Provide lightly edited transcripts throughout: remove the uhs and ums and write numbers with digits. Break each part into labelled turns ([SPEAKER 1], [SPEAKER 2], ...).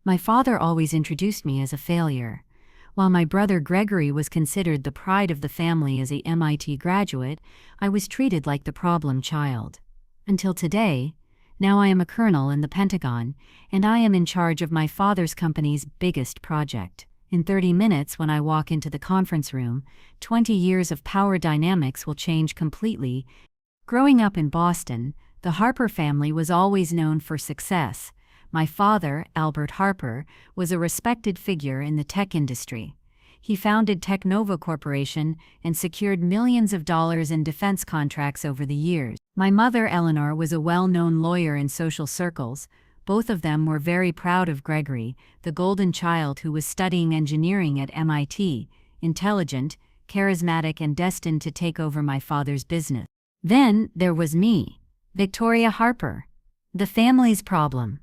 [SPEAKER 1] My father always introduced me as a failure. While my brother Gregory was considered the pride of the family as a MIT graduate, I was treated like the problem child. Until today, now I am a colonel in the Pentagon, and I am in charge of my father's company's biggest project. In 30 minutes when I walk into the conference room, 20 years of power dynamics will change completely. Growing up in Boston, the Harper family was always known for success. My father, Albert Harper, was a respected figure in the tech industry. He founded TechNova Corporation and secured millions of dollars in defense contracts over the years. My mother, Eleanor, was a well-known lawyer in social circles. Both of them were very proud of Gregory, the golden child who was studying engineering at MIT, intelligent, charismatic, and destined to take over my father's business. Then there was me, Victoria Harper, the family's problem.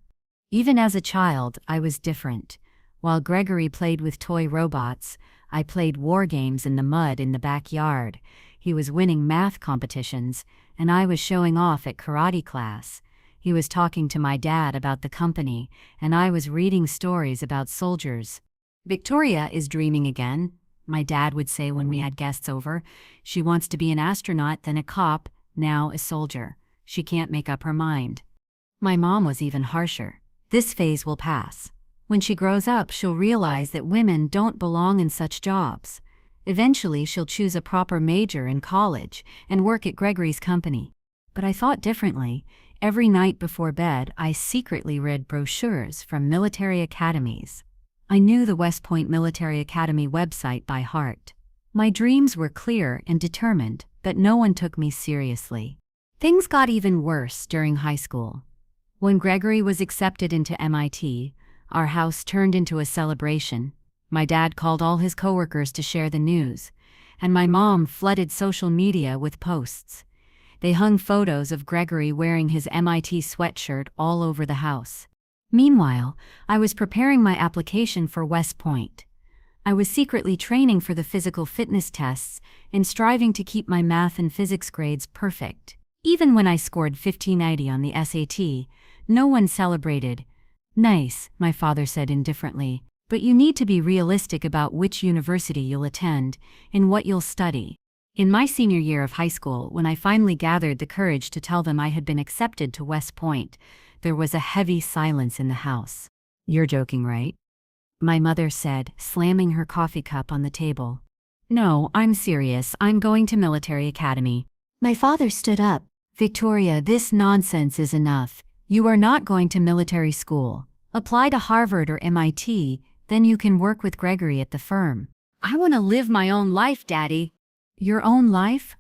[SPEAKER 1] Even as a child, I was different. While Gregory played with toy robots, I played war games in the mud in the backyard. He was winning math competitions, and I was showing off at karate class. He was talking to my dad about the company, and I was reading stories about soldiers. Victoria is dreaming again, my dad would say when we had guests over. She wants to be an astronaut, then a cop, now a soldier. She can't make up her mind. My mom was even harsher. This phase will pass. When she grows up, she'll realize that women don't belong in such jobs. Eventually, she'll choose a proper major in college and work at Gregory's company. But I thought differently. Every night before bed, I secretly read brochures from military academies. I knew the West Point Military Academy website by heart. My dreams were clear and determined, but no one took me seriously. Things got even worse during high school. When Gregory was accepted into MIT, our house turned into a celebration. My dad called all his coworkers to share the news, and my mom flooded social media with posts. They hung photos of Gregory wearing his MIT sweatshirt all over the house. Meanwhile, I was preparing my application for West Point. I was secretly training for the physical fitness tests and striving to keep my math and physics grades perfect. Even when I scored 1590 on the SAT, no one celebrated. Nice, my father said indifferently, but you need to be realistic about which university you'll attend and what you'll study. In my senior year of high school, when I finally gathered the courage to tell them I had been accepted to West Point, there was a heavy silence in the house. You're joking, right? My mother said, slamming her coffee cup on the table. No, I'm serious. I'm going to military academy. My father stood up. Victoria, this nonsense is enough. You are not going to military school. Apply to Harvard or MIT, then you can work with Gregory at the firm. I want to live my own life, Daddy. Your own life?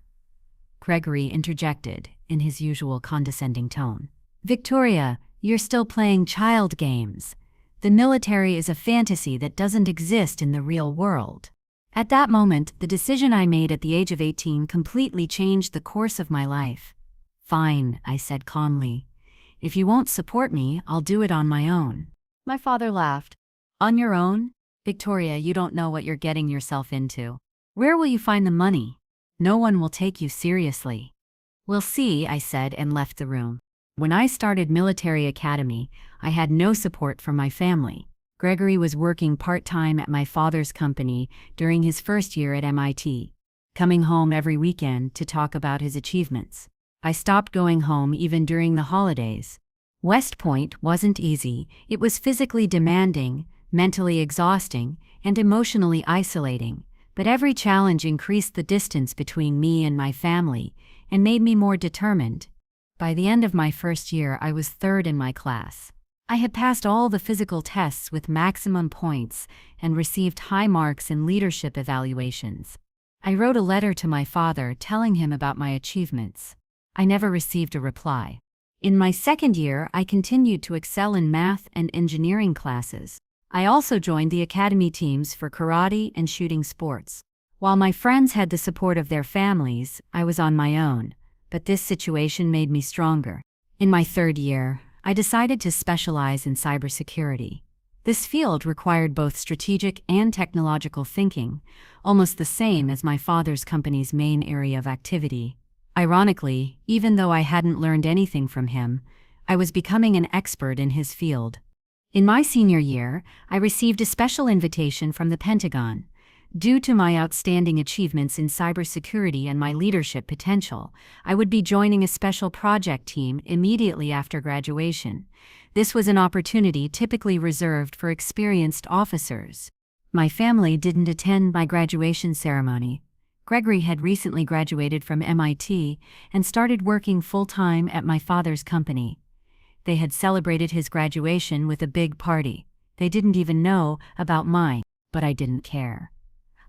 [SPEAKER 1] Gregory interjected, in his usual condescending tone. Victoria, you're still playing child games. The military is a fantasy that doesn't exist in the real world. At that moment, the decision I made at the age of 18 completely changed the course of my life. Fine, I said calmly. If you won't support me, I'll do it on my own. My father laughed. On your own? Victoria, you don't know what you're getting yourself into. Where will you find the money? No one will take you seriously. We'll see, I said and left the room. When I started military academy, I had no support from my family. Gregory was working part-time at my father's company during his first year at MIT, coming home every weekend to talk about his achievements. I stopped going home even during the holidays. West Point wasn't easy. It was physically demanding, mentally exhausting, and emotionally isolating. But every challenge increased the distance between me and my family and made me more determined. By the end of my first year, I was third in my class. I had passed all the physical tests with maximum points and received high marks in leadership evaluations. I wrote a letter to my father telling him about my achievements. I never received a reply. In my second year, I continued to excel in math and engineering classes. I also joined the academy teams for karate and shooting sports. While my friends had the support of their families, I was on my own, but this situation made me stronger. In my third year, I decided to specialize in cybersecurity. This field required both strategic and technological thinking, almost the same as my father's company's main area of activity. Ironically, even though I hadn't learned anything from him, I was becoming an expert in his field. In my senior year, I received a special invitation from the Pentagon. Due to my outstanding achievements in cybersecurity and my leadership potential, I would be joining a special project team immediately after graduation. This was an opportunity typically reserved for experienced officers. My family didn't attend my graduation ceremony. Gregory had recently graduated from MIT and started working full-time at my father's company. They had celebrated his graduation with a big party. They didn't even know about mine, but I didn't care.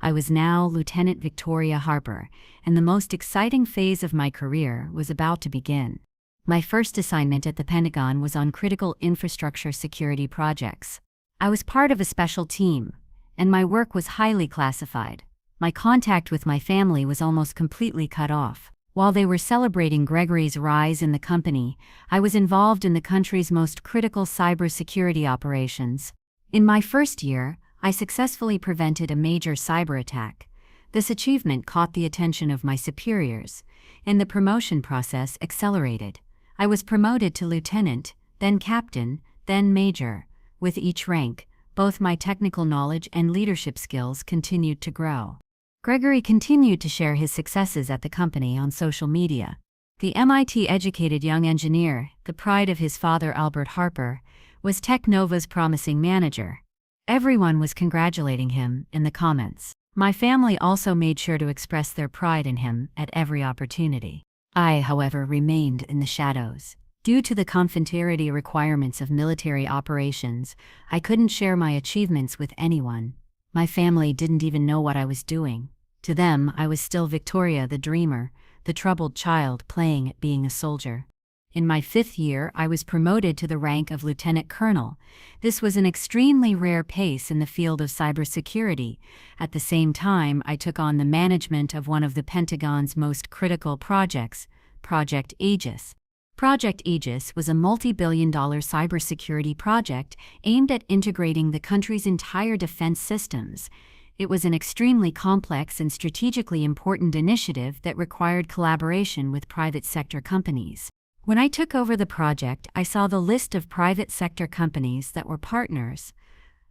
[SPEAKER 1] I was now Lieutenant Victoria Harper, and the most exciting phase of my career was about to begin. My first assignment at the Pentagon was on critical infrastructure security projects. I was part of a special team, and my work was highly classified. My contact with my family was almost completely cut off. While they were celebrating Gregory's rise in the company, I was involved in the country's most critical cybersecurity operations. In my first year, I successfully prevented a major cyber attack. This achievement caught the attention of my superiors, and the promotion process accelerated. I was promoted to lieutenant, then captain, then major. With each rank, both my technical knowledge and leadership skills continued to grow. Gregory continued to share his successes at the company on social media. The MIT-educated young engineer, the pride of his father Albert Harper, was TechNova's promising manager. Everyone was congratulating him in the comments. My family also made sure to express their pride in him at every opportunity. I, however, remained in the shadows. Due to the confidentiality requirements of military operations, I couldn't share my achievements with anyone. My family didn't even know what I was doing. To them, I was still Victoria the dreamer, the troubled child playing at being a soldier. In my 5th year, I was promoted to the rank of lieutenant colonel. This was an extremely rare pace in the field of cybersecurity. At the same time, I took on the management of one of the Pentagon's most critical projects, Project Aegis. Project Aegis was a multi-billion-dollar cybersecurity project aimed at integrating the country's entire defense systems. It was an extremely complex and strategically important initiative that required collaboration with private sector companies. When I took over the project, I saw the list of private sector companies that were partners.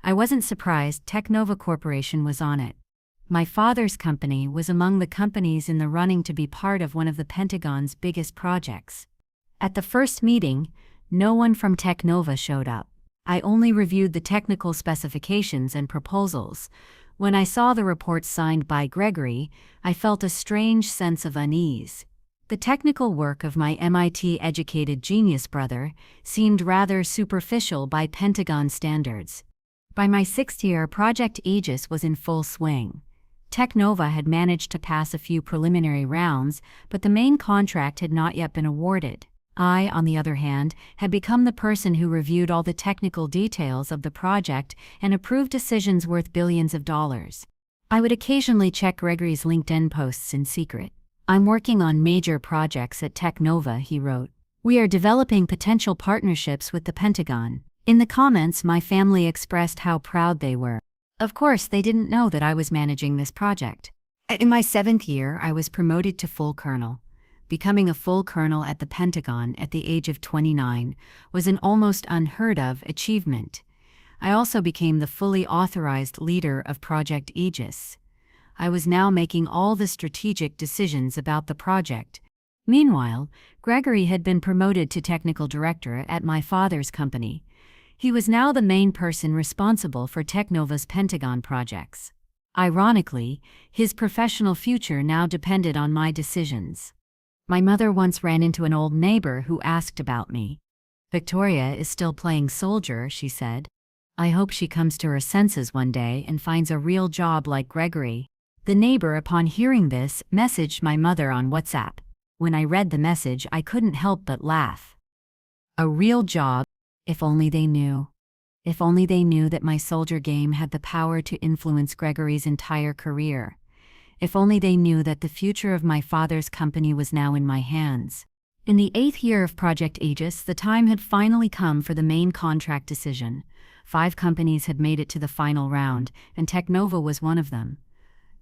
[SPEAKER 1] I wasn't surprised TechNova Corporation was on it. My father's company was among the companies in the running to be part of one of the Pentagon's biggest projects. At the first meeting, no one from TechNova showed up. I only reviewed the technical specifications and proposals. When I saw the reports signed by Gregory, I felt a strange sense of unease. The technical work of my MIT-educated genius brother seemed rather superficial by Pentagon standards. By my 6th year, Project Aegis was in full swing. TechNova had managed to pass a few preliminary rounds, but the main contract had not yet been awarded. I, on the other hand, had become the person who reviewed all the technical details of the project and approved decisions worth billions of dollars. I would occasionally check Gregory's LinkedIn posts in secret. "I'm working on major projects at TechNova," he wrote. "We are developing potential partnerships with the Pentagon." In the comments, my family expressed how proud they were. Of course, they didn't know that I was managing this project. In my 7th year, I was promoted to full colonel. Becoming a full colonel at the Pentagon at the age of 29 was an almost unheard of achievement. I also became the fully authorized leader of Project Aegis. I was now making all the strategic decisions about the project. Meanwhile, Gregory had been promoted to technical director at my father's company. He was now the main person responsible for TechNova's Pentagon projects. Ironically, his professional future now depended on my decisions. My mother once ran into an old neighbor who asked about me. "Victoria is still playing soldier," she said. "I hope she comes to her senses one day and finds a real job like Gregory." The neighbor, upon hearing this, messaged my mother on WhatsApp. When I read the message, I couldn't help but laugh. A real job. If only they knew. If only they knew that my soldier game had the power to influence Gregory's entire career. If only they knew that the future of my father's company was now in my hands. In the 8th year of Project Aegis, the time had finally come for the main contract decision. 5 companies had made it to the final round, and TechNova was one of them.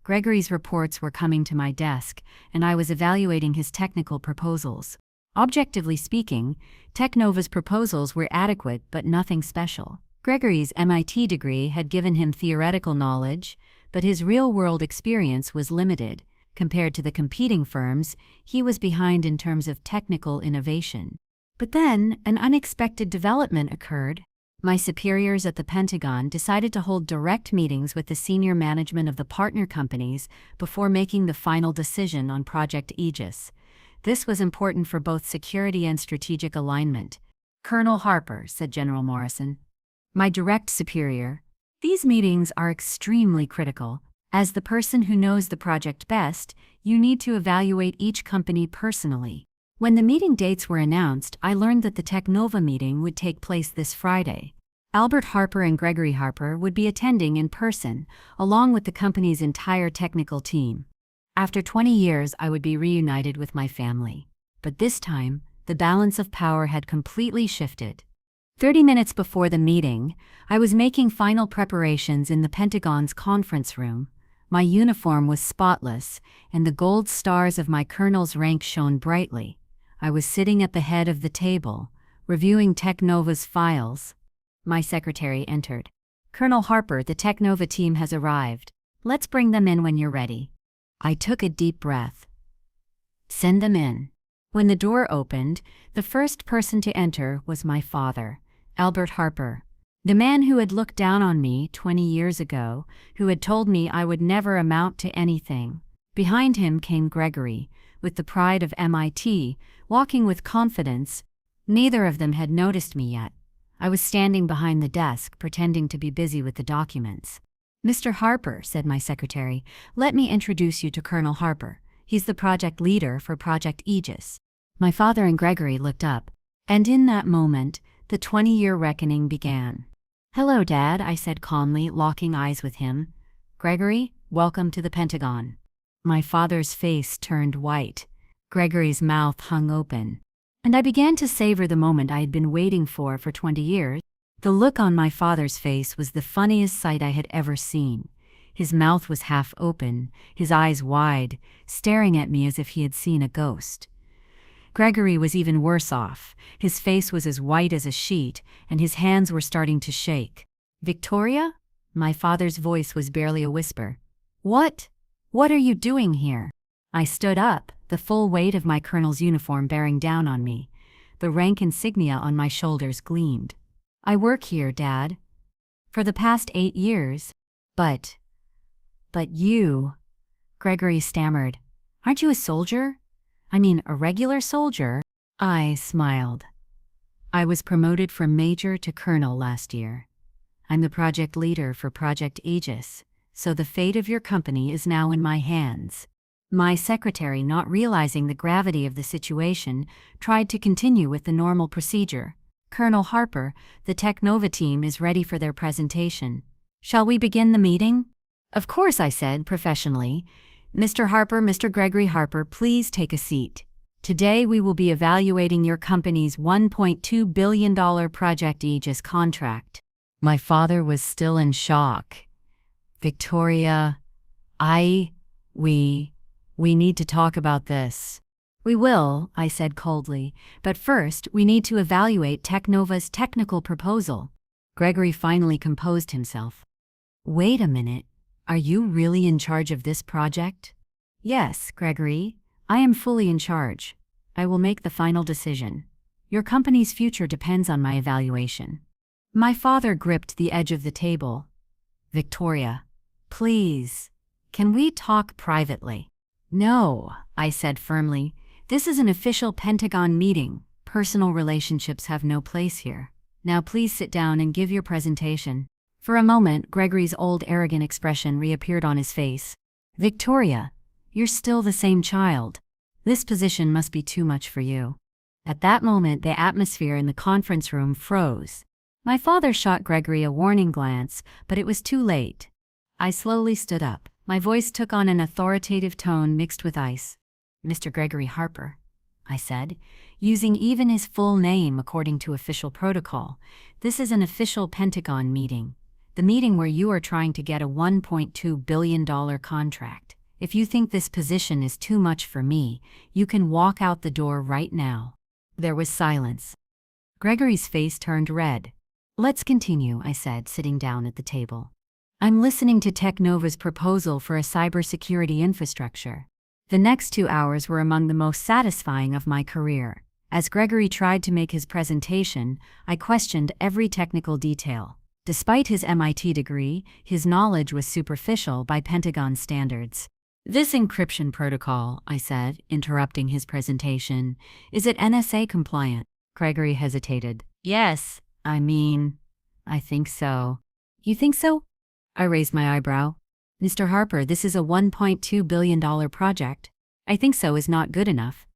[SPEAKER 1] Gregory's reports were coming to my desk, and I was evaluating his technical proposals. Objectively speaking, TechNova's proposals were adequate but nothing special. Gregory's MIT degree had given him theoretical knowledge, but his real-world experience was limited. Compared to the competing firms, he was behind in terms of technical innovation. But then, an unexpected development occurred. My superiors at the Pentagon decided to hold direct meetings with the senior management of the partner companies before making the final decision on Project Aegis. This was important for both security and strategic alignment. "Colonel Harper," said General Morrison, my direct superior, "these meetings are extremely critical. As the person who knows the project best, you need to evaluate each company personally." When the meeting dates were announced, I learned that the TechNova meeting would take place this Friday. Albert Harper and Gregory Harper would be attending in person, along with the company's entire technical team. After 20 years, I would be reunited with my family. But this time, the balance of power had completely shifted. 30 minutes before the meeting, I was making final preparations in the Pentagon's conference room. My uniform was spotless, and the gold stars of my colonel's rank shone brightly. I was sitting at the head of the table, reviewing TechNova's files. My secretary entered. "Colonel Harper, the TechNova team has arrived. Let's bring them in when you're ready." I took a deep breath. "Send them in." When the door opened, the first person to enter was my father, Albert Harper, the man who had looked down on me 20 years ago, who had told me I would never amount to anything. Behind him came Gregory, with the pride of MIT, walking with confidence. Neither of them had noticed me yet. I was standing behind the desk, pretending to be busy with the documents. "Mr. Harper," said my secretary, "let me introduce you to Colonel Harper. He's the project leader for Project Aegis." My father and Gregory looked up, and in that moment, the 20-year reckoning began. "Hello, Dad," I said calmly, locking eyes with him. "Gregory, welcome to the Pentagon." My father's face turned white. Gregory's mouth hung open. And I began to savor the moment I had been waiting for 20 years. The look on my father's face was the funniest sight I had ever seen. His mouth was half open, his eyes wide, staring at me as if he had seen a ghost. Gregory was even worse off. His face was as white as a sheet, and his hands were starting to shake. "Victoria?" My father's voice was barely a whisper. What are you doing here?" I stood up, the full weight of my colonel's uniform bearing down on me. The rank insignia on my shoulders gleamed. "I work here, Dad. For the past 8 years. But you," Gregory stammered. "Aren't you a soldier? I mean, a regular soldier?" I smiled. "I was promoted from major to colonel last year. I'm the project leader for Project Aegis, so the fate of your company is now in my hands." My secretary, not realizing the gravity of the situation, tried to continue with the normal procedure. "Colonel Harper, the TechNova team is ready for their presentation. Shall we begin the meeting?" "Of course," I said professionally. "Mr. Harper, Mr. Gregory Harper, please take a seat. Today we will be evaluating your company's $1.2 billion Project Aegis contract." My father was still in shock. "Victoria, we need to talk about this." "We will," I said coldly, "but first we need to evaluate TechNova's technical proposal." Gregory finally composed himself. "Wait a minute, are you really in charge of this project?" "Yes, Gregory, I am fully in charge. I will make the final decision. Your company's future depends on my evaluation." My father gripped the edge of the table. "Victoria, please, can we talk privately?" "No," I said firmly. "This is an official Pentagon meeting. Personal relationships have no place here. Now please sit down and give your presentation." For a moment, Gregory's old arrogant expression reappeared on his face. "Victoria, you're still the same child. This position must be too much for you." At that moment, the atmosphere in the conference room froze. My father shot Gregory a warning glance, but it was too late. I slowly stood up. My voice took on an authoritative tone mixed with ice. "Mr. Gregory Harper," I said, using even his full name according to official protocol, "this is an official Pentagon meeting. The meeting where you are trying to get a $1.2 billion contract. If you think this position is too much for me, you can walk out the door right now." There was silence. Gregory's face turned red. Let's continue, I said, sitting down at the table. I'm listening to TechNova's proposal for a cybersecurity infrastructure. The next 2 hours were among the most satisfying of my career. As Gregory tried to make his presentation, I questioned every technical detail. Despite his MIT degree, his knowledge was superficial by Pentagon standards. This encryption protocol, I said, interrupting his presentation, is it NSA compliant? Gregory hesitated. Yes, I think so. You think so? I raised my eyebrow. Mr. Harper, this is a $1.2 billion project. I think so is not good enough.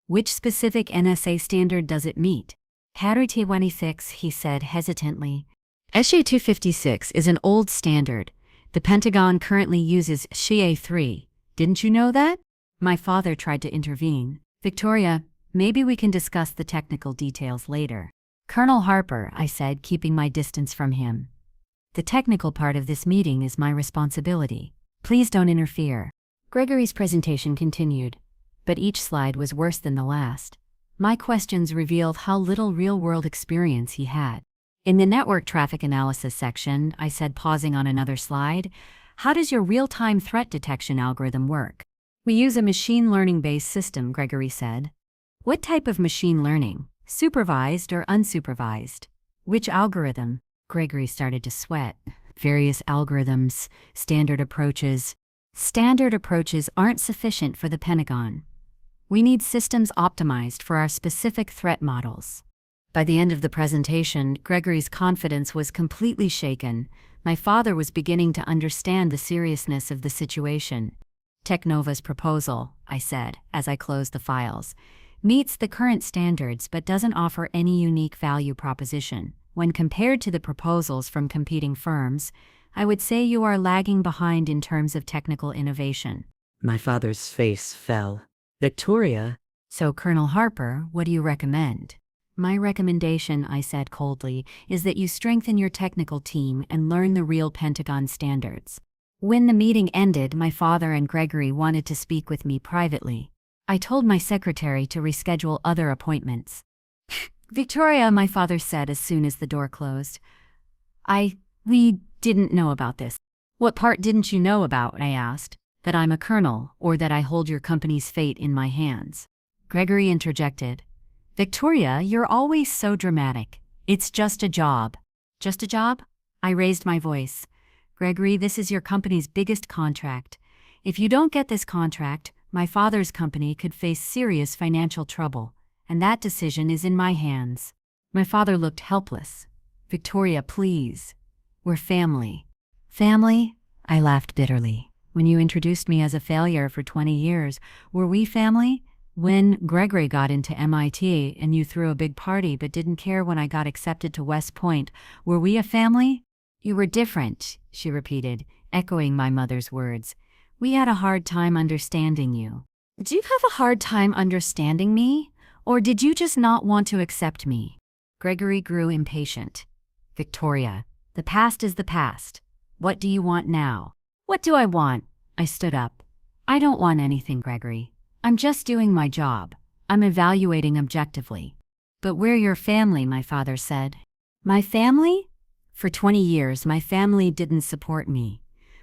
[SPEAKER 1] Which specific NSA standard does it meet? Category 26, he said hesitantly. SHA-256 is an old standard. The Pentagon currently uses SHA-3. Didn't you know that? My father tried to intervene. Victoria, maybe we can discuss the technical details later. Colonel Harper, I said, keeping my distance from him. The technical part of this meeting is my responsibility. Please don't interfere. Gregory's presentation continued, but each slide was worse than the last. My questions revealed how little real-world experience he had. In the network traffic analysis section, I said, pausing on another slide, how does your real-time threat detection algorithm work? We use a machine learning-based system, Gregory said. What type of machine learning? Supervised or unsupervised? Which algorithm? Gregory started to sweat. Various algorithms, standard approaches. Standard approaches aren't sufficient for the Pentagon. We need systems optimized for our specific threat models. By the end of the presentation, Gregory's confidence was completely shaken. My father was beginning to understand the seriousness of the situation. TechNova's proposal, I said, as I closed the files, meets the current standards but doesn't offer any unique value proposition. When compared to the proposals from competing firms, I would say you are lagging behind in terms of technical innovation.
[SPEAKER 2] My father's face fell. Victoria.
[SPEAKER 1] So, Colonel Harper, what do you recommend? My recommendation, I said coldly, is that you strengthen your technical team and learn the real Pentagon standards. When the meeting ended, my father and Gregory wanted to speak with me privately. I told my secretary to reschedule other appointments. Victoria, my father said as soon as the door closed. We didn't know about this. What part didn't you know about? I asked. That I'm a colonel, or that I hold your company's fate in my hands. Gregory interjected. Victoria, you're always so dramatic. It's just a job. Just a job? I raised my voice. Gregory, this is your company's biggest contract. If you don't get this contract, my father's company could face serious financial trouble, and that decision is in my hands. My father looked helpless. Victoria, please. We're family. Family? I laughed bitterly. When you introduced me as a failure for 20 years, were we family? When Gregory got into MIT and you threw a big party but didn't care when I got accepted to West Point, were we a family? You were different, she repeated, echoing my mother's words. We had a hard time understanding you. Did you have a hard time understanding me? Or did you just not want to accept me? Gregory grew impatient. Victoria, the past is the past. What do you want now? What do I want? I stood up. I don't want anything, Gregory. I'm just doing my job. I'm evaluating objectively. But we're your family, my father said. My family? For 20 years, my family didn't support me.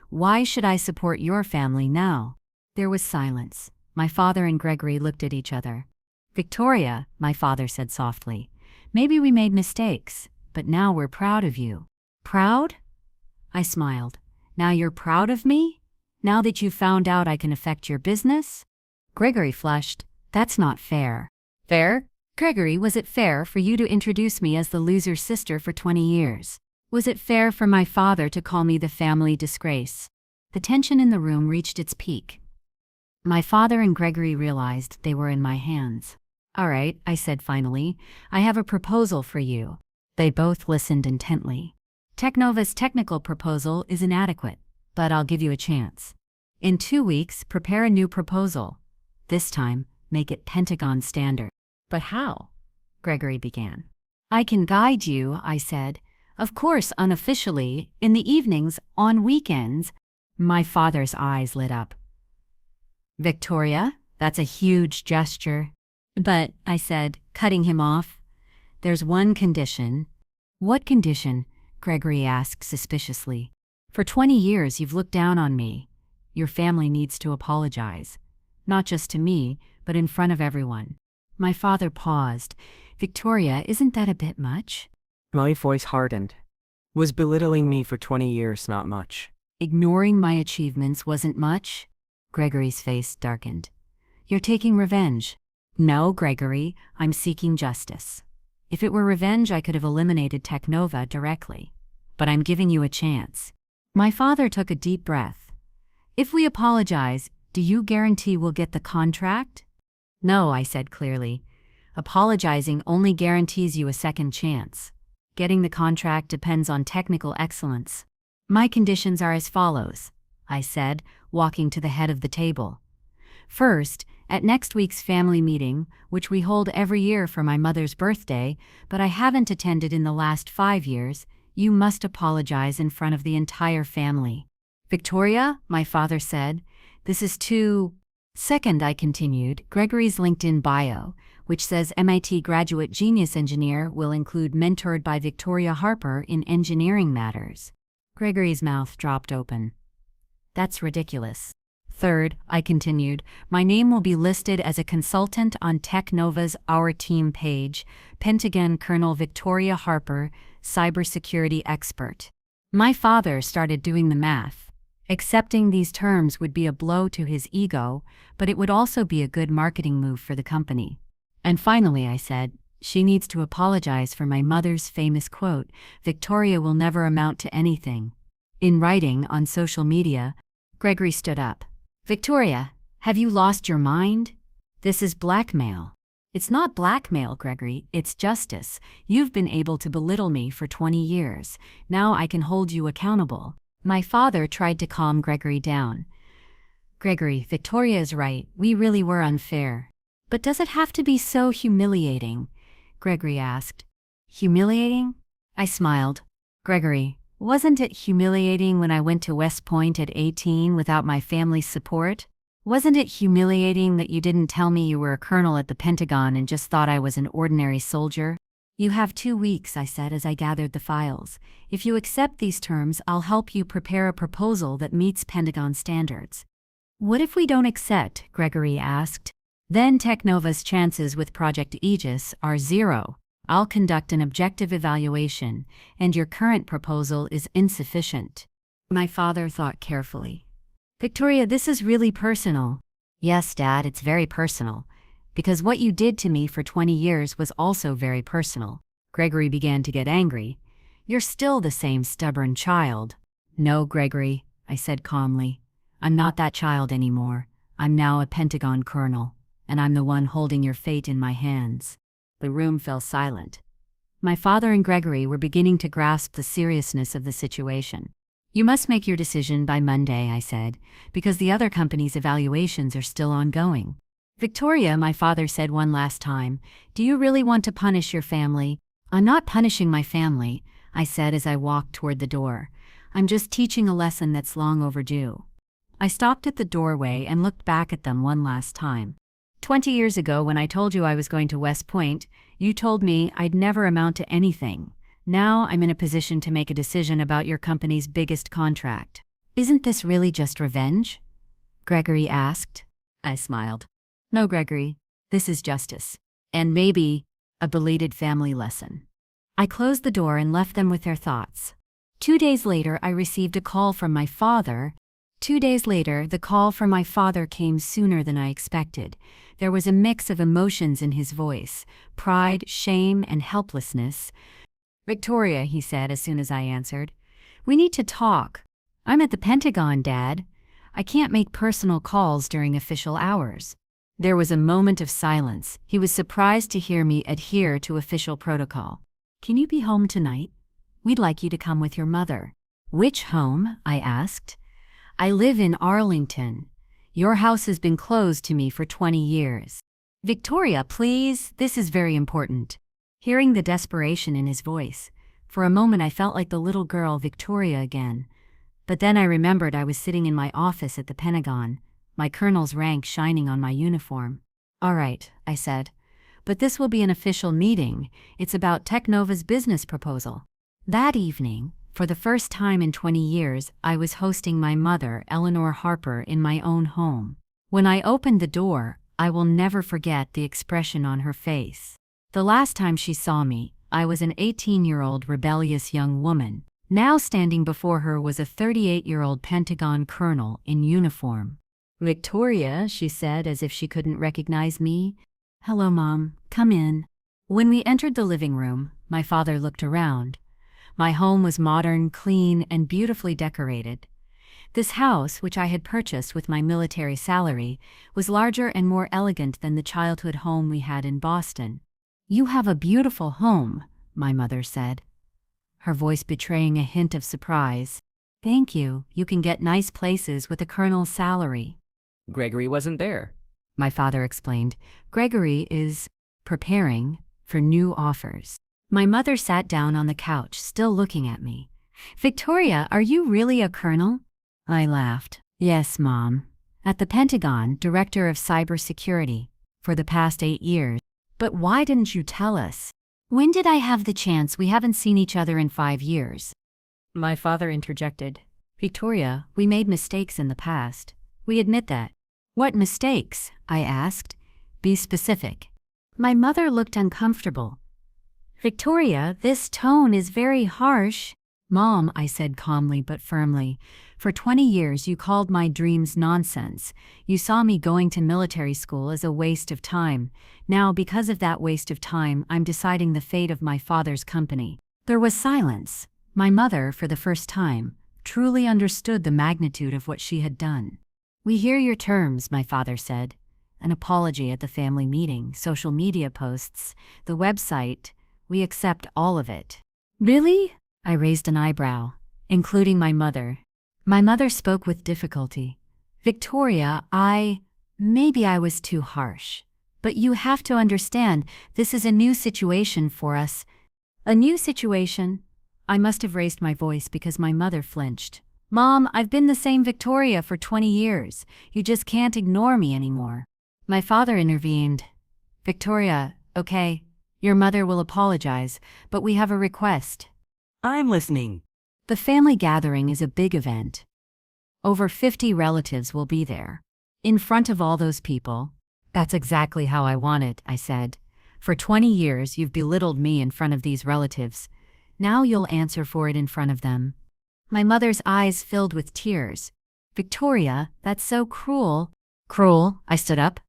[SPEAKER 1] Why should I support your family now? There was silence. My father and Gregory looked at each other. Victoria, my father said softly, maybe we made mistakes, but now we're proud of you. Proud? I smiled. Now you're proud of me? Now that you've found out I can affect your business? Gregory flushed. That's not fair. Fair? Gregory, was it fair for you to introduce me as the loser's sister for 20 years? Was it fair for my father to call me the family disgrace? The tension in the room reached its peak. My father and Gregory realized they were in my hands. All right, I said finally, I have a proposal for you. They both listened intently. TechNova's technical proposal is inadequate, but I'll give you a chance. In 2 weeks, prepare a new proposal. This time, make it Pentagon standard. But how? Gregory began. I can guide you, I said. Of course, unofficially, in the evenings, on weekends. My father's eyes lit up. Victoria, that's a huge gesture. But, I said, cutting him off, there's one condition. What condition? Gregory asked suspiciously. For 20 years you've looked down on me. Your family needs to apologize. Not just to me, but in front of everyone. My father paused. Victoria, isn't that a bit much?
[SPEAKER 3] My voice hardened. Was belittling me for 20 years not much?
[SPEAKER 1] Ignoring my achievements wasn't much? Gregory's face darkened. You're taking revenge. No, Gregory, I'm seeking justice. If it were revenge, I could have eliminated TechNova directly. But I'm giving you a chance. My father took a deep breath. If we apologize, do you guarantee we'll get the contract? No, I said clearly. Apologizing only guarantees you a second chance. Getting the contract depends on technical excellence. My conditions are as follows, I said, walking to the head of the table. First, at next week's family meeting, which we hold every year for my mother's birthday, but I haven't attended in the last 5 years, you must apologize in front of the entire family. Victoria, my father said, this is too... Second, I continued, Gregory's LinkedIn bio, which says MIT graduate genius engineer, will include mentored by Victoria Harper in engineering matters. Gregory's mouth dropped open. That's ridiculous. Third, I continued, my name will be listed as a consultant on TechNova's Our Team page, Pentagon Colonel Victoria Harper, cybersecurity expert. My father started doing the math. Accepting these terms would be a blow to his ego, but it would also be a good marketing move for the company. And finally, I said, she needs to apologize for my mother's famous quote, Victoria will never amount to anything. In writing on social media, Gregory stood up. Victoria, have you lost your mind? This is blackmail. It's not blackmail, Gregory, it's justice. You've been able to belittle me for 20 years. Now I can hold you accountable. My father tried to calm Gregory down. Gregory, Victoria is right. We really were unfair. But does it have to be so humiliating? Gregory asked. Humiliating? I smiled. Gregory, wasn't it humiliating when I went to West Point at 18 without my family's support? Wasn't it humiliating that you didn't tell me you were a colonel at the Pentagon and just thought I was an ordinary soldier? You have 2 weeks, I said as I gathered the files. If you accept these terms, I'll help you prepare a proposal that meets Pentagon standards. What if we don't accept? Gregory asked. Then TechNova's chances with Project Aegis are 0. I'll conduct an objective evaluation, and your current proposal is insufficient. My father thought carefully. Victoria, this is really personal. Yes, Dad, it's very personal. Because what you did to me for 20 years was also very personal. Gregory began to get angry. You're still the same stubborn child. No, Gregory, I said calmly. I'm not that child anymore. I'm now a Pentagon colonel, and I'm the one holding your fate in my hands. The room fell silent. My father and Gregory were beginning to grasp the seriousness of the situation. You must make your decision by Monday, I said, because the other company's evaluations are still ongoing. Victoria, my father said one last time, do you really want to punish your family? I'm not punishing my family, I said as I walked toward the door. I'm just teaching a lesson that's long overdue. I stopped at the doorway and looked back at them one last time. 20 years ago, when I told you I was going to West Point, you told me I'd never amount to anything. Now I'm in a position to make a decision about your company's biggest contract. Isn't this really just revenge? Gregory asked. I smiled. No, Gregory, this is justice. And maybe a belated family lesson. I closed the door and left them with their thoughts. 2 days later, I received a call from my father. 2 days later, the call from my father came sooner than I expected. There was a mix of emotions in his voice, pride, shame, and helplessness. Victoria, he said as soon as I answered, we need to talk. I'm at the Pentagon, Dad. I can't make personal calls during official hours. There was a moment of silence. He was surprised to hear me adhere to official protocol. Can you be home tonight? We'd like you to come with your mother. Which home? I asked. I live in Arlington. Your house has been closed to me for 20 years. Victoria, please, this is very important. Hearing the desperation in his voice, for a moment I felt like the little girl Victoria again. But then I remembered I was sitting in my office at the Pentagon, my colonel's rank shining on my uniform. All right, I said. but this will be an official meeting. It's about TechNova's business proposal. That evening, for the first time in 20 years, I was hosting my mother, Eleanor Harper, in my own home. When I opened the door, I will never forget the expression on her face. The last time she saw me, I was an 18-year-old rebellious young woman. Now standing before her was a 38-year-old Pentagon colonel in uniform. "Victoria," she said as if she couldn't recognize me. "Hello, Mom. Come in." When we entered the living room, my father looked around. My home was modern, clean, and beautifully decorated. This house, which I had purchased with my military salary, was larger and more elegant than the childhood home we had in Boston. "You have a beautiful home," my mother said, her voice betraying a hint of surprise. "Thank you. You can get nice places with a colonel's salary."
[SPEAKER 3] Gregory wasn't there.
[SPEAKER 1] My father explained. "Gregory is preparing for new offers." My mother sat down on the couch, still looking at me. "Victoria, are you really a colonel?" I laughed. "Yes, Mom. At the Pentagon, Director of Cybersecurity, for the past 8 years. But why didn't you tell us? When did I have the chance? We haven't seen each other in 5 years." My father interjected. "Victoria, we made mistakes in the past. We admit that." "What mistakes?" I asked. "Be specific." My mother looked uncomfortable. "Victoria, this tone is very harsh." "Mom," I said calmly but firmly, "for 20 years you called my dreams nonsense. You saw me going to military school as a waste of time. Now, because of that waste of time, I'm deciding the fate of my father's company." There was silence. My mother, for the first time, truly understood the magnitude of what she had done. "We hear your terms," my father said. "An apology at the family meeting, social media posts, the website. We accept all of it." "Really?" I raised an eyebrow, including my mother. My mother spoke with difficulty. "Victoria, maybe I was too harsh. But you have to understand, this is a new situation for us." "A new situation?" I must have raised my voice because my mother flinched. "Mom, I've been the same Victoria for 20 years. You just can't ignore me anymore." My father intervened. "Victoria, okay, your mother will apologize, but we have a request."
[SPEAKER 3] I'm listening.
[SPEAKER 1] The family gathering is a big event. Over 50 relatives will be there. In front of all those people. "That's exactly how I want it," I said. "For 20 years you've belittled me in front of these relatives. Now you'll answer for it in front of them." My mother's eyes filled with tears. "Victoria, that's so cruel." "Cruel?" I stood up.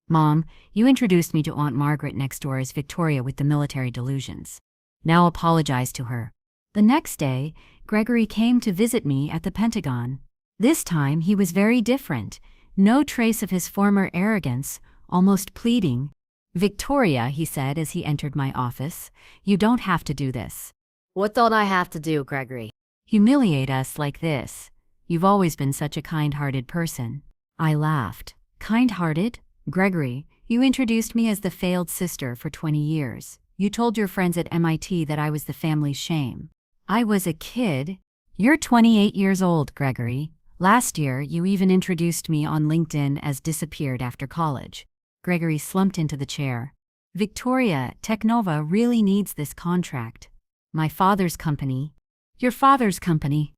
[SPEAKER 1] "Mom, you introduced me to Aunt Margaret next door as Victoria with the military delusions. Now apologize to her." The next day, Gregory came to visit me at the Pentagon. This time he was very different. No trace of his former arrogance, almost pleading. "Victoria," he said as he entered my office, "you don't have to do this."
[SPEAKER 2] What don't I have to do, Gregory?
[SPEAKER 1] "Humiliate us like this. You've always been such a kind-hearted person." I laughed. "Kind-hearted? Gregory, you introduced me as the failed sister for 20 years. You told your friends at MIT that I was the family's shame. I was a kid. You're 28 years old, Gregory. Last year, you even introduced me on LinkedIn as disappeared after college." Gregory slumped into the chair. "Victoria, TechNova really needs this contract." "My father's company." "Your father's company."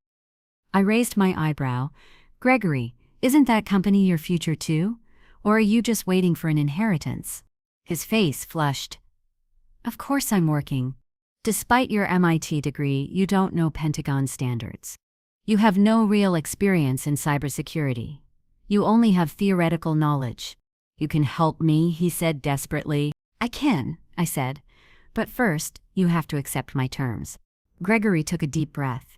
[SPEAKER 1] I raised my eyebrow. "Gregory, isn't that company your future too? Or are you just waiting for an inheritance?" His face flushed. "Of course I'm working. Despite your MIT degree, you don't know Pentagon standards. You have no real experience in cybersecurity. You only have theoretical knowledge." "You can help me," he said desperately. "I can," I said. "But first, you have to accept my terms." Gregory took a deep breath.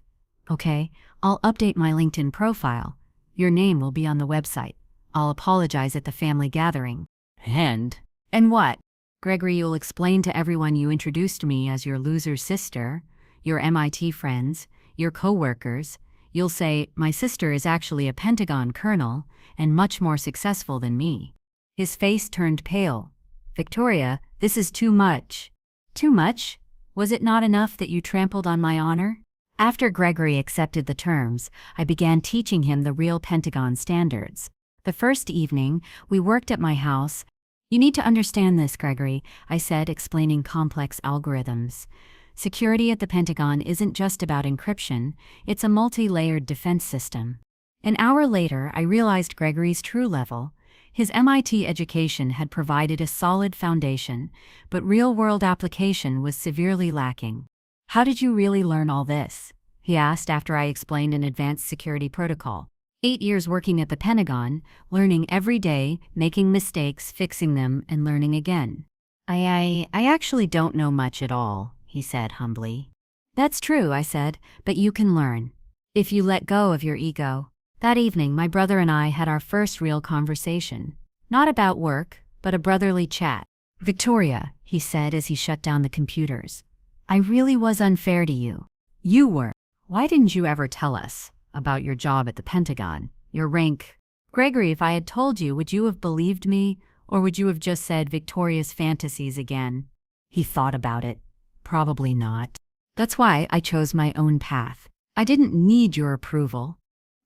[SPEAKER 1] "Okay, I'll update my LinkedIn profile. Your name will be on the website. I'll apologize at the family gathering." And what?" "Gregory, you'll explain to everyone you introduced me as your loser sister, your MIT friends, your co-workers. You'll say, my sister is actually a Pentagon colonel and much more successful than me." His face turned pale. "Victoria, this is too much." "Too much? Was it not enough that you trampled on my honor?" After Gregory accepted the terms, I began teaching him the real Pentagon standards. The first evening, we worked at my house. You need to understand this, Gregory, I said, explaining complex algorithms. Security at the Pentagon isn't just about encryption, it's a multi-layered defense system. An hour later, I realized Gregory's true level. His MIT education had provided a solid foundation, but real-world application was severely lacking. How did you really learn all this? He asked after I explained an advanced security protocol. 8 years working at the Pentagon, learning every day, making mistakes, fixing them, and learning again. I actually don't know much at all, he said humbly. That's true, I said, but you can learn. If you let go of your ego. That evening, my brother and I had our first real conversation. Not about work, but a brotherly chat. Victoria, he said as he shut down the computers. I really was unfair to you. You were. Why didn't you ever tell us about your job at the Pentagon, your rank? Gregory, if I had told you, would you have believed me, or would you have just said Victoria's fantasies again? He thought about it. Probably not. That's why I chose my own path. I didn't need your approval.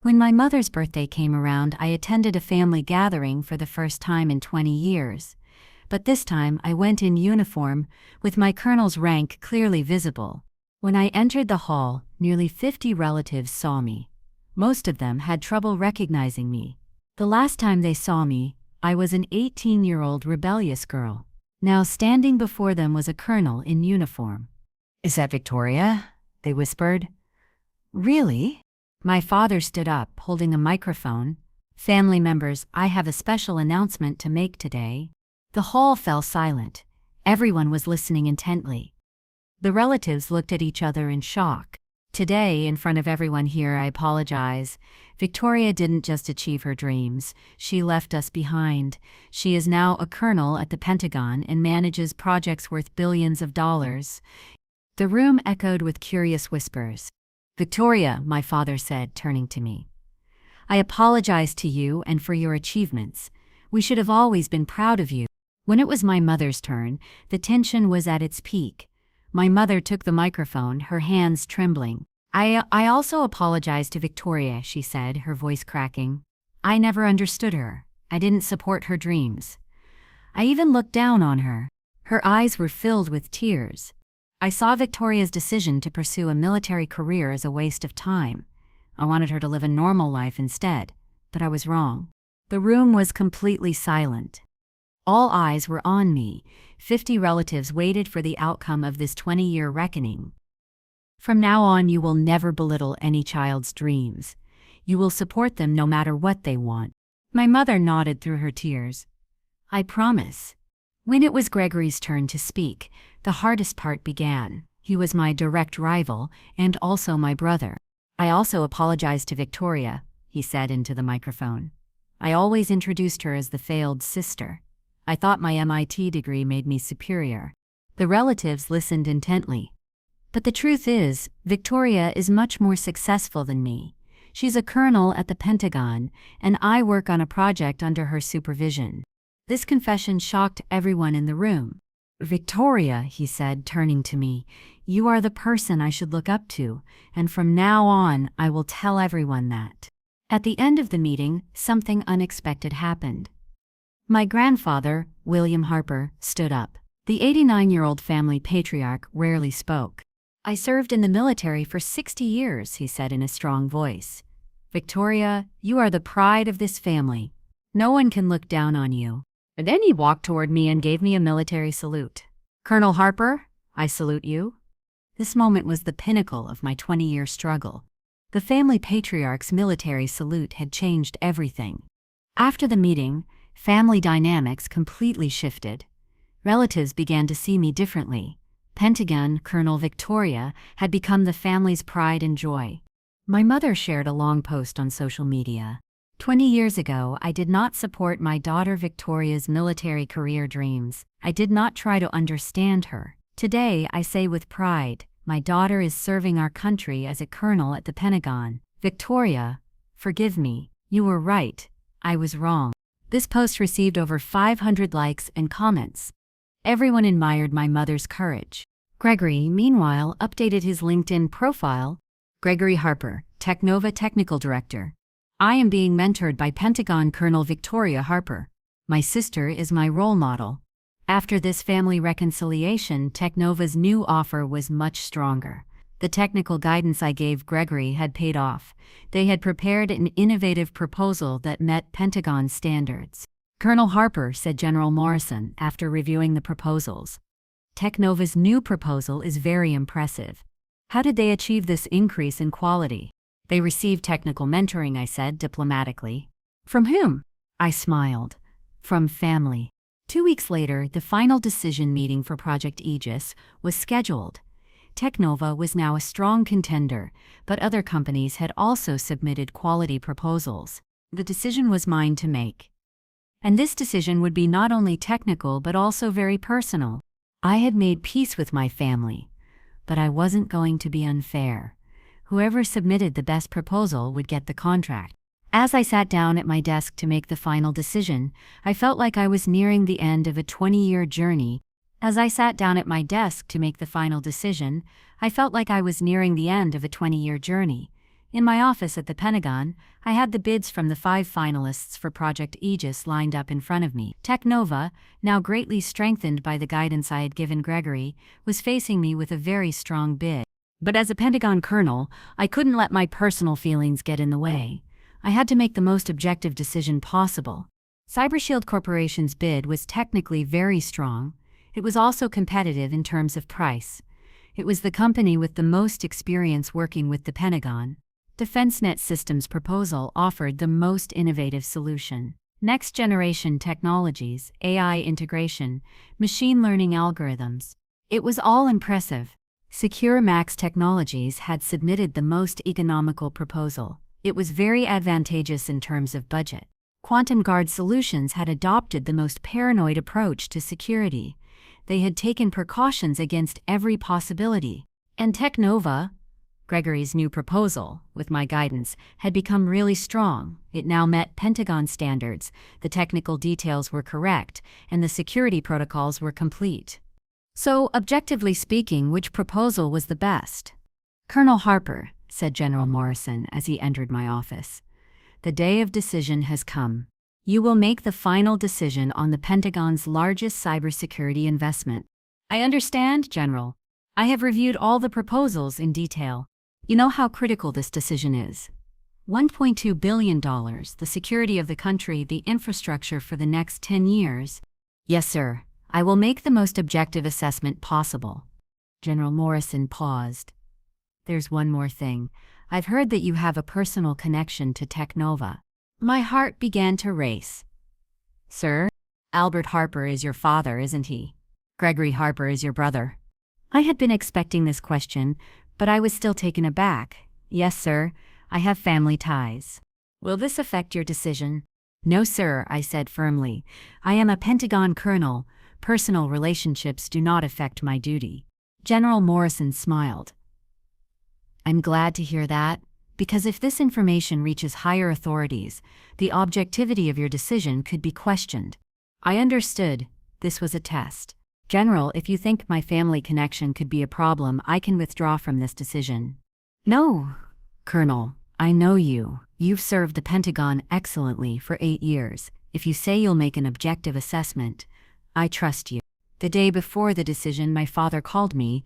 [SPEAKER 1] When my mother's birthday came around, I attended a family gathering for the first time in 20 years. But this time I went in uniform, with my colonel's rank clearly visible. When I entered the hall, nearly 50 relatives saw me. Most of them had trouble recognizing me. The last time they saw me, I was an 18-year-old rebellious girl. Now standing before them was a colonel in uniform. Is that Victoria? They whispered. Really? My father stood up, holding a microphone. Family members, I have a special announcement to make today. The hall fell silent. Everyone was listening intently. The relatives looked at each other in shock. Today, in front of everyone here, I apologize. Victoria didn't just achieve her dreams. She left us behind. She is now a colonel at the Pentagon and manages projects worth billions of dollars. The room echoed with curious whispers. Victoria, my father said, turning to me. I apologize to you and for your achievements. We should have always been proud of you. When it was my mother's turn, the tension was at its peak. My mother took the microphone, her hands trembling. I also apologize to Victoria, she said, her voice cracking. I never understood her. I didn't support her dreams. I even looked down on her. Her eyes were filled with tears. I saw Victoria's decision to pursue a military career as a waste of time. I wanted her to live a normal life instead, but I was wrong. The room was completely silent. All eyes were on me. 50 relatives waited for the outcome of this 20-year reckoning. From now on, you will never belittle any child's dreams. You will support them no matter what they want. My mother nodded through her tears. I promise. When it was Gregory's turn to speak, the hardest part began. He was my direct rival and also my brother. I also apologized to Victoria, he said into the microphone. I always introduced her as the failed sister. I thought my MIT degree made me superior. The relatives listened intently. But the truth is, Victoria is much more successful than me. She's a colonel at the Pentagon, and I work on a project under her supervision. This confession shocked everyone in the room. Victoria, he said, turning to me, you are the person I should look up to, and from now on, I will tell everyone that. At the end of the meeting, something unexpected happened. My grandfather, William Harper, stood up. The 89-year-old family patriarch rarely spoke. I served in the military for 60 years, he said in a strong voice. Victoria, you are the pride of this family. No one can look down on you. And then he walked toward me and gave me a military salute. Colonel Harper, I salute you. This moment was the pinnacle of my 20-year struggle. The family patriarch's military salute had changed everything. After the meeting, family dynamics completely shifted. Relatives began to see me differently. Pentagon Colonel Victoria had become the family's pride and joy. My mother shared a long post on social media. 20 years ago, I did not support my daughter Victoria's military career dreams. I did not try to understand her. Today, I say with pride, my daughter is serving our country as a colonel at the Pentagon. Victoria, forgive me. You were right. I was wrong. This post received over 500 likes and comments. Everyone admired my mother's courage. Gregory, meanwhile, updated his LinkedIn profile. Gregory Harper, TechNova Technical Director. I am being mentored by Pentagon Colonel Victoria Harper. My sister is my role model. After this family reconciliation, TechNova's new offer was much stronger. The technical guidance I gave Gregory had paid off. They had prepared an innovative proposal that met Pentagon standards. "Colonel Harper," said General Morrison after reviewing the proposals, "TechNova's new proposal is very impressive. How did they achieve this increase in quality?" "They received technical mentoring," I said diplomatically. "From whom?" I smiled. "From family." 2 weeks later, the final decision meeting for Project Aegis was scheduled. TechNova was now a strong contender, but other companies had also submitted quality proposals. The decision was mine to make. And this decision would be not only technical but also very personal. I had made peace with my family, but I wasn't going to be unfair. Whoever submitted the best proposal would get the contract. As I sat down at my desk to make the final decision, I felt like I was nearing the end of a 20-year journey. In my office at the Pentagon, I had the bids from the 5 finalists for Project Aegis lined up in front of me. TechNova, now greatly strengthened by the guidance I had given Gregory, was facing me with a very strong bid. But as a Pentagon colonel, I couldn't let my personal feelings get in the way. I had to make the most objective decision possible. CyberShield Corporation's bid was technically very strong. It was also competitive in terms of price. It was the company with the most experience working with the Pentagon. DefenseNet Systems' proposal offered the most innovative solution. Next-generation technologies, AI integration, machine learning algorithms. It was all impressive. Secure Max Technologies had submitted the most economical proposal. It was very advantageous in terms of budget. Quantum Guard Solutions had adopted the most paranoid approach to security. They had taken precautions against every possibility. And TechNova, Gregory's new proposal, with my guidance, had become really strong. It now met Pentagon standards, the technical details were correct, and the security protocols were complete. So, objectively speaking, which proposal was the best? "Colonel Harper," said General Morrison as he entered my office, "the day of decision has come. You will make the final decision on the Pentagon's largest cybersecurity investment." "I understand, General. I have reviewed all the proposals in detail. You know how critical this decision is. $1.2 billion, the security of the country, the infrastructure for the next 10 years. "Yes, sir. I will make the most objective assessment possible." General Morrison paused. "There's one more thing. I've heard that you have a personal connection to TechNova." My heart began to race. "Sir, Albert Harper is your father, isn't he? Gregory Harper is your brother." I had been expecting this question, but I was still taken aback. "Yes, sir. I have family ties." "Will this affect your decision?" "No, sir," I said firmly. "I am a Pentagon colonel. Personal relationships do not affect my duty." General Morrison smiled. "I'm glad to hear that, because if this information reaches higher authorities, the objectivity of your decision could be questioned." I understood. This was a test. "General, if you think my family connection could be a problem, I can withdraw from this decision." "No, Colonel, I know you. You've served the Pentagon excellently for 8 years. If you say you'll make an objective assessment, I trust you." The day before the decision, my father called me.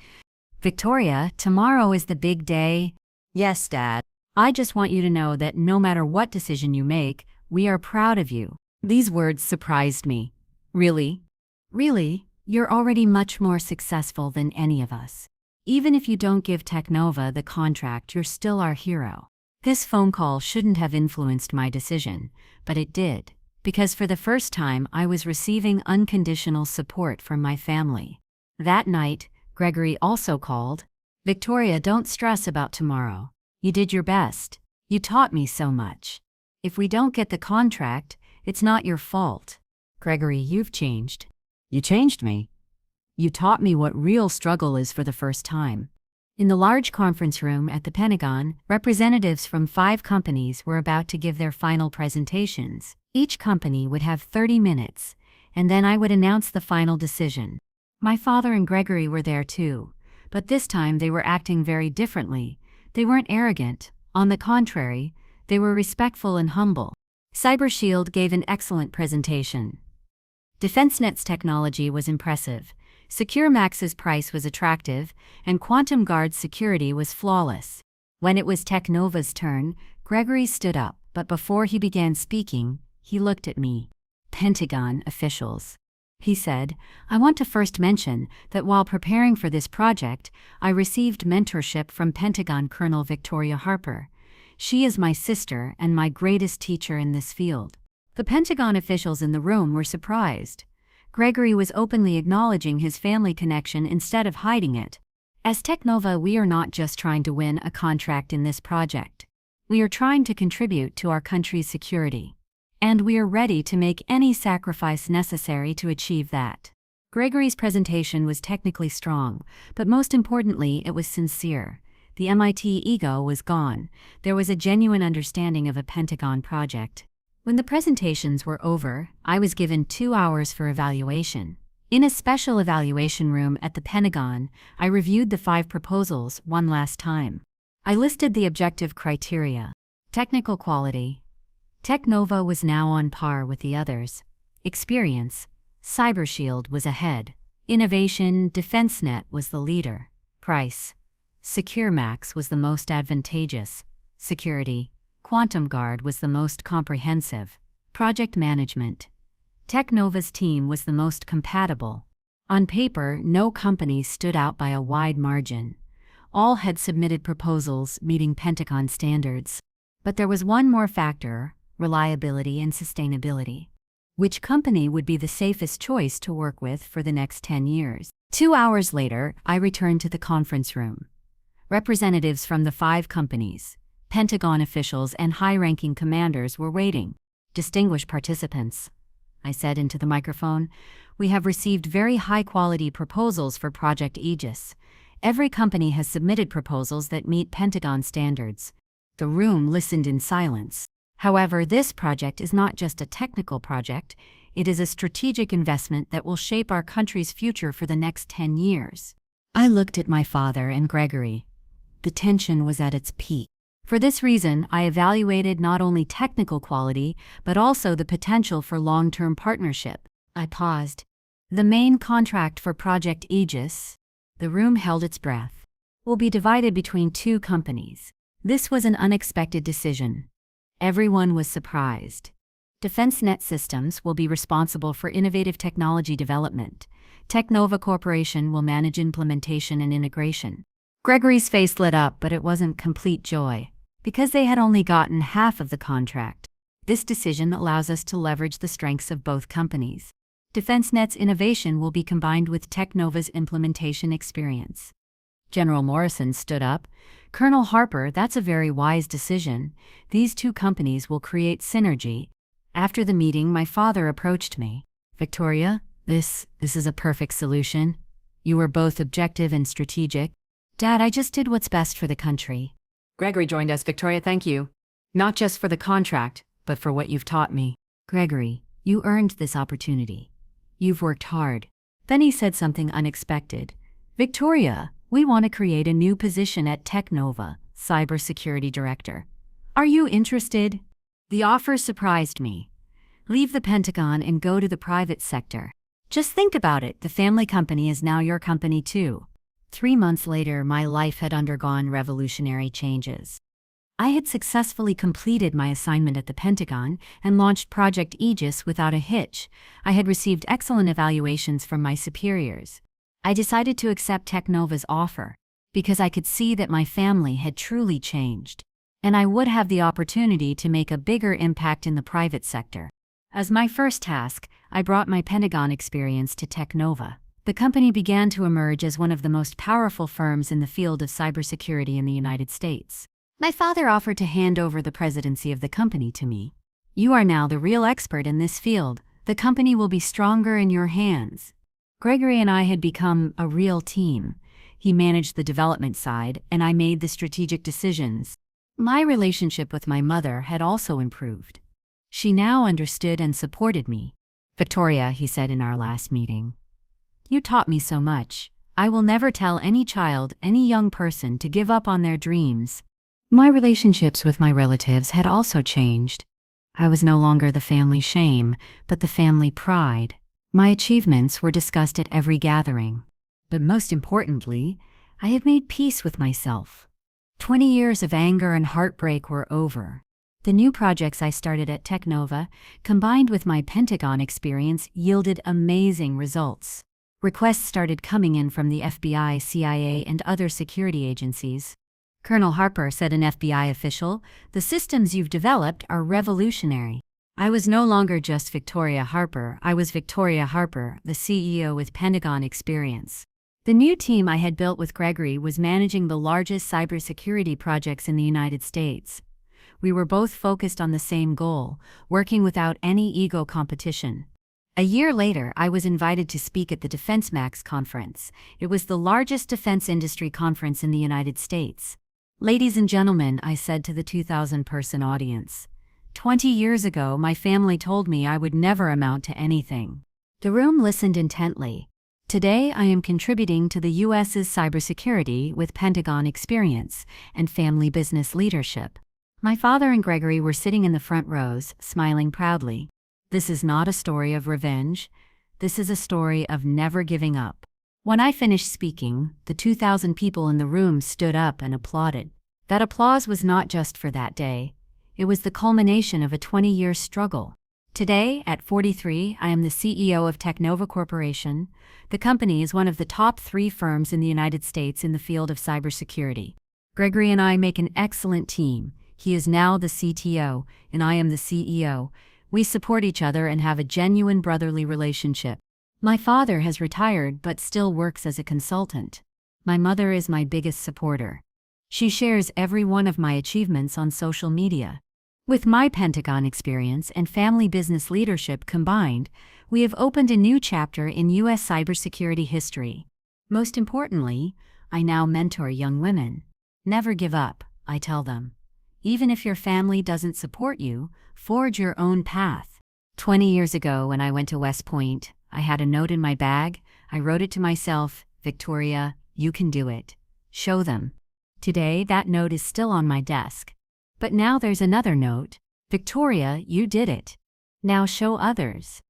[SPEAKER 1] "Victoria, tomorrow is the big day." "Yes, Dad. I just want you to know that no matter what decision you make, we are proud of you." These words surprised me. "Really? Really? You're already much more successful than any of us. Even if you don't give TechNova the contract, you're still our hero." This phone call shouldn't have influenced my decision, but it did, because for the first time I was receiving unconditional support from my family. That night, Gregory also called. "Victoria, don't stress about tomorrow. You did your best. You taught me so much. If we don't get the contract, it's not your fault. Gregory, you've changed. You changed me. You taught me what real struggle is for the first time." In the large conference room at the Pentagon, representatives from 5 companies were about to give their final presentations. Each company would have 30 minutes, and then I would announce the final decision. My father and Gregory were there too, but this time they were acting very differently. They weren't arrogant. On the contrary, they were respectful and humble. CyberShield gave an excellent presentation. DefenseNet's technology was impressive, SecureMax's price was attractive, and Quantum Guard's security was flawless. When it was TechNova's turn, Gregory stood up, but before he began speaking, he looked at me. Pentagon officials. He said, I want to first mention that while preparing for this project, I received mentorship from Pentagon Colonel Victoria Harper. She is my sister and my greatest teacher in this field. The Pentagon officials in the room were surprised. Gregory was openly acknowledging his family connection instead of hiding it. As TechNova, we are not just trying to win a contract in this project. We are trying to contribute to our country's security. And we are ready to make any sacrifice necessary to achieve that. Gregory's presentation was technically strong, but most importantly, it was sincere. The MIT ego was gone. There was a genuine understanding of a Pentagon project. When the presentations were over, I was given 2 hours for evaluation. In a special evaluation room at the Pentagon, I reviewed the 5 proposals one last time. I listed the objective criteria. Technical quality. TechNova was now on par with the others. Experience. CyberShield was ahead. Innovation. DefenseNet was the leader. Price. SecureMax was the most advantageous. Security. Quantum Guard was the most comprehensive. Project management. TechNova's team was the most compatible. On paper, no company stood out by a wide margin. All had submitted proposals meeting Pentagon standards. But there was one more factor: reliability and sustainability. Which company would be the safest choice to work with for the next 10 years? 2 hours later, I returned to the conference room. Representatives from the 5 companies, Pentagon officials and high-ranking commanders were waiting. Distinguished participants, I said into the microphone, we have received very high-quality proposals for Project Aegis. Every company has submitted proposals that meet Pentagon standards. The room listened in silence. However, this project is not just a technical project, it is a strategic investment that will shape our country's future for the next 10 years. I looked at my father and Gregory. The tension was at its peak. For this reason, I evaluated not only technical quality, but also the potential for long-term partnership. I paused. The main contract for Project Aegis, the room held its breath, will be divided between 2 companies. This was an unexpected decision. Everyone was surprised. DefenseNet Systems will be responsible for innovative technology development. TechNova Corporation will manage implementation and integration. Gregory's face lit up, but it wasn't complete joy, because they had only gotten half of the contract. This decision allows us to leverage the strengths of both companies. DefenseNet's innovation will be combined with TechNova's implementation experience. General Morrison stood up. Colonel Harper, that's a very wise decision. These 2 companies will create synergy. After the meeting, my father approached me. Victoria, this is a perfect solution. You were both objective and strategic. Dad, I just did what's best for the country. Gregory joined us. Victoria, thank you. Not just for the contract, but for what you've taught me. Gregory, you earned this opportunity. You've worked hard. Then he said something unexpected. Victoria, we want to create a new position at TechNova, Cybersecurity Director. Are you interested? The offer surprised me. Leave the Pentagon and go to the private sector. Just think about it, the family company is now your company too. 3 months later, my life had undergone revolutionary changes. I had successfully completed my assignment at the Pentagon and launched Project Aegis without a hitch. I had received excellent evaluations from my superiors. I decided to accept TechNova's offer because I could see that my family had truly changed, and I would have the opportunity to make a bigger impact in the private sector. As my first task, I brought my Pentagon experience to TechNova. The company began to emerge as one of the most powerful firms in the field of cybersecurity in the United States. My father offered to hand over the presidency of the company to me. You are now the real expert in this field. The company will be stronger in your hands. Gregory and I had become a real team. He managed the development side, and I made the strategic decisions. My relationship with my mother had also improved. She now understood and supported me. Victoria, he said in our last meeting, you taught me so much. I will never tell any child, any young person to give up on their dreams. My relationships with my relatives had also changed. I was no longer the family shame, but the family pride. My achievements were discussed at every gathering. But most importantly, I had made peace with myself. 20 years of anger and heartbreak were over. The new projects I started at TechNova, combined with my Pentagon experience, yielded amazing results. Requests started coming in from the FBI, CIA, and other security agencies. Colonel Harper, said an FBI official, "The systems you've developed are revolutionary." I was no longer just Victoria Harper, I was Victoria Harper, the CEO with Pentagon experience. The new team I had built with Gregory was managing the largest cybersecurity projects in the United States. We were both focused on the same goal, working without any ego competition. A year later, I was invited to speak at the Defense Max conference. It was the largest defense industry conference in the United States. "Ladies and gentlemen," I said to the 2,000-person audience, 20 years ago my family told me I would never amount to anything. The room listened intently. Today I am contributing to the U.S.'s cybersecurity with Pentagon experience and family business leadership. My father and Gregory were sitting in the front rows, smiling proudly. This is not a story of revenge. This is a story of never giving up. When I finished speaking, the 2,000 people in the room stood up and applauded. That applause was not just for that day. It was the culmination of a 20-year struggle. Today, at 43, I am the CEO of TechNova Corporation. The company is one of the top 3 firms in the United States in the field of cybersecurity. Gregory and I make an excellent team. He is now the CTO, and I am the CEO. We support each other and have a genuine brotherly relationship. My father has retired but still works as a consultant. My mother is my biggest supporter. She shares every one of my achievements on social media. With my Pentagon experience and family business leadership combined, we have opened a new chapter in U.S. cybersecurity history. Most importantly, I now mentor young women. Never give up, I tell them. Even if your family doesn't support you, forge your own path. 20 years ago when I went to West Point, I had a note in my bag. I wrote it to myself, "Victoria, you can do it. Show them." Today, that note is still on my desk. But now there's another note. "Victoria, you did it. Now show others."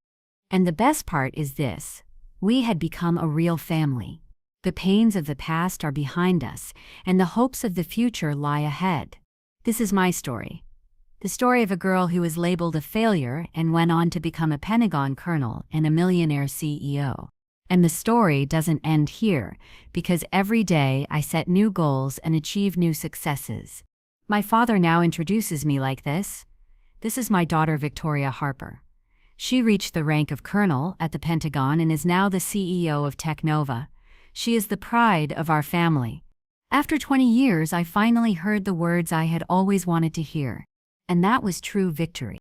[SPEAKER 1] And the best part is this. We had become a real family. The pains of the past are behind us, and the hopes of the future lie ahead. This is my story. The story of a girl who was labeled a failure and went on to become a Pentagon colonel and a millionaire CEO. And the story doesn't end here, because every day I set new goals and achieve new successes. My father now introduces me like this. This is my daughter Victoria Harper. She reached the rank of colonel at the Pentagon and is now the CEO of TechNova. She is the pride of our family. After 20 years, I finally heard the words I had always wanted to hear. And that was true victory.